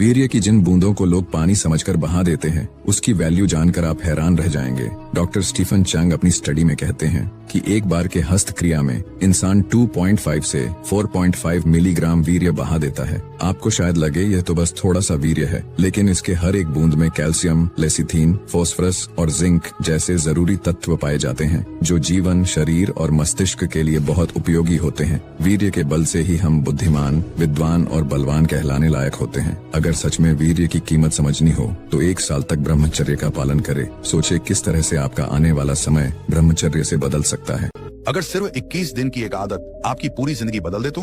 वीर्य की जिन बूंदों को लोग पानी समझकर बहा देते हैं, उसकी वैल्यू जानकर आप हैरान रह जाएंगे। डॉक्टर स्टीफन चंग अपनी स्टडी में कहते हैं कि एक बार के हस्त क्रिया में इंसान 2.5 से 4.5 मिलीग्राम वीर्य बहा देता है। आपको शायद लगे यह तो बस थोड़ा सा वीर्य है, लेकिन इसके हर एक बूंद में कैल्शियम, लेसिथीन, फास्फोरस और जिंक जैसे जरूरी तत्व पाए जाते हैं, जो जीवन, शरीर और मस्तिष्क के लिए बहुत उपयोगी होते हैं। वीर्य के बल से ही हम बुद्धिमान, विद्वान और बलवान कहलाने लायक होते हैं। अगर सच में वीर्य की कीमत समझनी हो तो 1 साल तक ब्रह्मचर्य का पालन करें। सोचे किस तरह से आपका आने वाला समय ब्रह्मचर्य से बदल सकता है। अगर सिर्फ 21 दिन की एक आदत आपकी पूरी जिंदगी बदल दे तो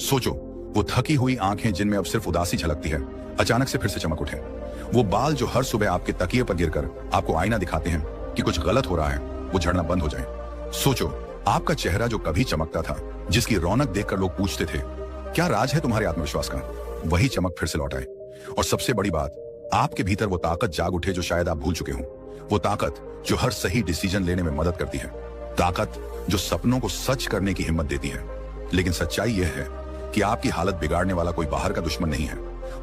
सोचो, वो थकी हुई आंखें जिनमें अब सिर्फ उदासी झलकती है, अचानक से फिर से चमक उठे। वो बाल जो हर सुबह आपके तकिए पर गिरकर आपको आईना दिखाते हैं कि कुछ गलत हो रहा है, वो झड़ना बंद हो जाए। सोचो, आपका चेहरा जो कभी चमकता था, जिसकी रौनक देखकर लोग पूछते थे क्या राज है तुम्हारे आत्मविश्वास का, वही चमक फिर से लौट आए। और सबसे बड़ी बात, आपके भीतर वो ताकत जाग उठे जो शायद आप भूल चुके हो। वो ताकत जो हर सही डिसीजन लेने में मदद करती है, ताकत जो सपनों को सच करने की हिम्मत देती है। लेकिन सच्चाई यह है कि आपकी हालत बिगाड़ने वाला कोई बाहर का दुश्मन नहीं है,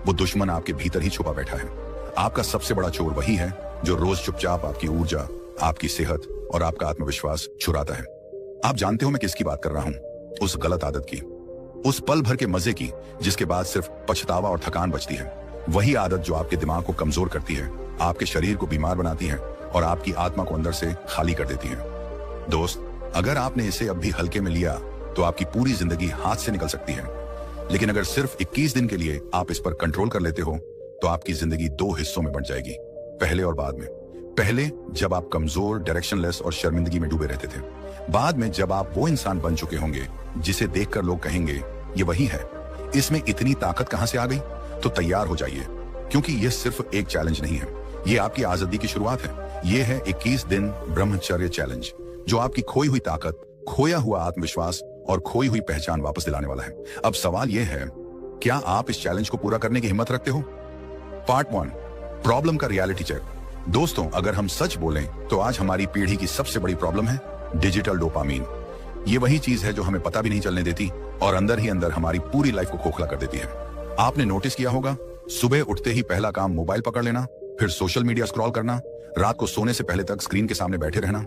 वो दुश्मन आपके भीतर ही छुपा बैठा है। आपका सबसे बड़ा चोर वही है जो रोज चुपचाप आपकी ऊर्जा, आपकी सेहत और आपका आत्मविश्वास चुराता है। आप जानते हो मैं किसकी बात कर रहा हूं? उस गलत आदत की, उस पल भर के मजे की जिसके बाद सिर्फ पछतावा और थकान बचती है। वही आदत जो आपके दिमाग को कमजोर करती है, आपके शरीर को बीमार बनाती है और आपकी आत्मा को अंदर से खाली कर देती है। दोस्त, अगर आपने इसे अब भी हल्के में लिया तो आपकी पूरी जिंदगी हाथ से निकल सकती है। लेकिन अगर सिर्फ 21 दिन के लिए आप इस पर कंट्रोल कर लेते हो तो आपकी जिंदगी 2 हिस्सों में बंट जाएगी, पहले और बाद में। पहले जब आप कमजोर, डायरेक्शनलेस और शर्मिंदगी में डूबे रहते थे। बाद में जब आप वो इंसान बन चुके होंगे जिसे देखकर लोग कहेंगे ये वही है। इसमें इतनी ताकत कहां से आ गई? तो तैयार हो जाइए, क्योंकि ये सिर्फ एक चैलेंज नहीं है, ये आपकी आजादी की शुरुआत है। ये है 21 दिन ब्रह्मचर्य चैलेंज, जो आपकी खोई हुई ताकत, खोया हुआ आत्मविश्वास और खोई हुई पहचान वापस दिलाने वाला है। अब सवाल यह है, क्या आप इस चैलेंज को पूरा करने की हिम्मत रखते हो? पार्ट 1, प्रॉब्लम का रियलिटी चेक। दोस्तों, अगर हम सच बोलें तो आज हमारी पीढ़ी की सबसे बड़ी प्रॉब्लम है डिजिटल डोपामीन। ये वही चीज है जो हमें पता भी नहीं चलने देती और अंदर ही अंदर हमारी पूरी लाइफ को खोखला कर देती है। आपने नोटिस किया होगा, सुबह उठते ही पहला काम मोबाइल पकड़ लेना, फिर सोशल मीडिया स्क्रॉल करना, रात को सोने से पहले तक स्क्रीन के सामने बैठे रहना।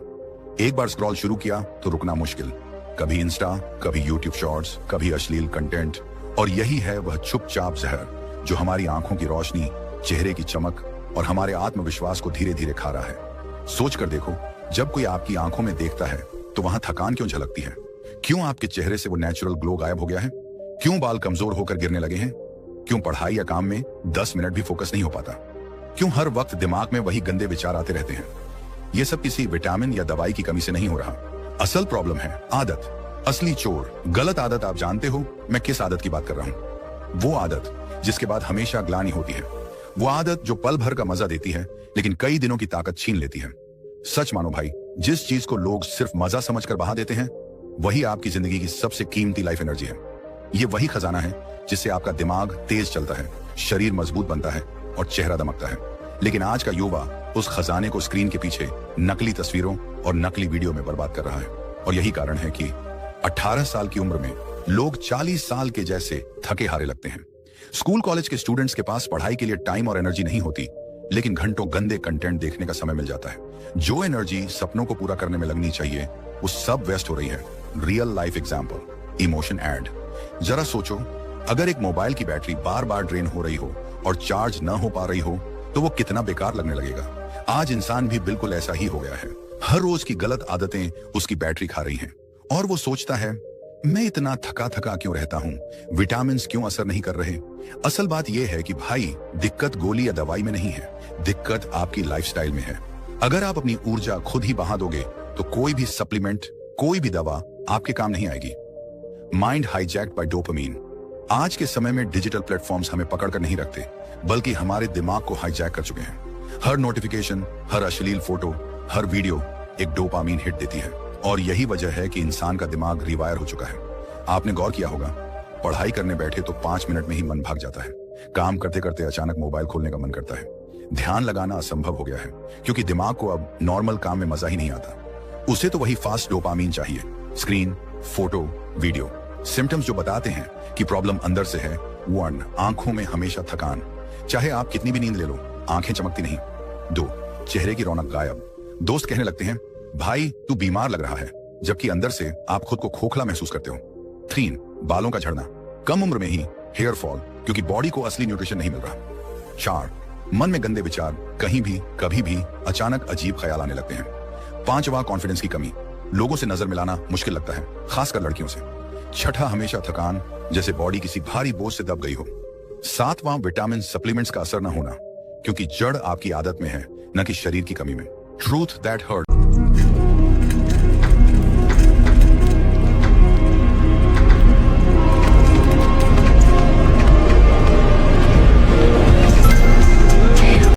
एक बार स्क्रॉल शुरू किया तो रुकना मुश्किल। कभी इंस्टा, कभी यूट्यूब शॉर्ट्स, कभी अश्लील कंटेंट। और यही है वह चुपचाप जहर जो हमारी आंखों की रोशनी, चेहरे की चमक और हमारे आत्मविश्वास को धीरे धीरे खा रहा है। सोच कर देखो, जब कोई आपकी आंखों में देखता है तो वहां थकान क्यों झलकती है? क्यों आपके चेहरे से वो नेचुरल ग्लो गायब हो गया है? क्यों बाल कमजोर होकर गिरने लगे हैं? क्यों पढ़ाई या काम में 10 मिनट भी फोकस नहीं हो पाता? क्यों हर वक्त दिमाग में वही गंदे विचार आते रहते हैं? ये सब किसी विटामिन या दवाई की कमी से नहीं हो रहा। असल प्रॉब्लम है आदत, असली चोर। गलत आदत। आप जानते हो मैं किस आदत की बात कर रहा हूं? वो आदत जिसके बाद हमेशा ग्लानि होती है। वो आदत जो पल भर का मजा देती है लेकिन कई दिनों की ताकत छीन लेती है। सच मानो भाई, जिस चीज को लोग सिर्फ मजा समझकर बहा देते हैं, वही आपकी जिंदगी की सबसे कीमती लाइफ एनर्जी है। ये वही खजाना है जिससे आपका दिमाग तेज चलता है, शरीर मजबूत बनता है और चेहरा दमकता है। लेकिन आज का युवा उस खजाने को स्क्रीन के पीछे नकली तस्वीरों और नकली वीडियो में बर्बाद कर रहा है। और यही कारण है कि 18 साल की उम्र में लोग 40 साल के जैसे थके हारे लगते हैं। स्कूल कॉलेज के स्टूडेंट्स के पास पढ़ाई के लिए टाइम और एनर्जी नहीं होती, लेकिन घंटों गंदे कंटेंट देखने का समय मिल जाता है। जो एनर्जी सपनों को पूरा करने में लगनी चाहिए, वो सब वेस्ट हो रही है। Real life example, emotion add. जरा सोचो, अगर एक मोबाइल की बैटरी बार बार ड्रेन हो रही हो और चार्ज न हो पा रही हो तो वो कितना बेकार लगने लगेगा। आज इंसान भी बिल्कुल ऐसा ही हो गया है। हर रोज की गलत आदतें उसकी बैटरी खा रही हैं और वो सोचता है मैं इतना थका थका क्यों रहता हूँ, विटामिन क्यों असर नहीं कर रहे। असल बात यह है कि भाई, दिक्कत गोली या दवाई में नहीं है, दिक्कत आपकी लाइफस्टाइल में है। अगर आप अपनी ऊर्जा खुद ही बहा दोगे तो कोई भी सप्लीमेंट, कोई भी दवा आपके काम नहीं आएगी। Mind hijacked by dopamine. आज के समय में डिजिटल प्लेटफॉर्म्स हमें पकड़ कर नहीं रखते, बल्कि हमारे दिमाग को हाईजैक कर चुके हैं। हर नोटिफिकेशन, हर अश्लील फोटो, हर वीडियो एक डोपामीन हिट देती है। और यही वजह है कि इंसान का दिमाग रिवायर हो चुका है। आपने गौर किया होगा, पढ़ाई करने बैठे तो 5 मिनट में ही मन भाग जाता है। काम करते करते अचानक मोबाइल खोलने का मन करता है। ध्यान लगाना असंभव हो गया है, क्योंकि दिमाग को अब नॉर्मल काम में मजा ही नहीं आता। उसे तो वही फास्ट डोपामीन चाहिए। Screen, photo, video. सिम्टम्स जो बताते हैं कि प्रॉब्लम अंदर से है, 1, आंखों में हमेशा थकान, चाहे आप कितनी भी नींद ले लो आंखें चमकती नहीं। 2, चेहरे की रौनक गायब, दोस्त कहने लगते हैं भाई तू बीमार लग रहा है, जबकि अंदर से आप खुद को खोखला महसूस करते हो। 3, बालों का झड़ना, कम उम्र में ही हेयर फॉल, क्योंकि बॉडी को असली न्यूट्रिशन नहीं मिल रहा। 4, मन में गंदे विचार, कहीं भी कभी भी अचानक अजीब ख्याल आने लगते हैं। 5वां, कॉन्फिडेंस की कमी, लोगों से नजर मिलाना मुश्किल लगता है, खासकर लड़कियों से। 6ठा, हमेशा थकान, जैसे बॉडी किसी भारी बोझ से दब गई हो। 7वां, विटामिन सप्लीमेंट्स का असर न होना, क्योंकि जड़ आपकी आदत में है न कि शरीर की कमी में। Truth that hurt.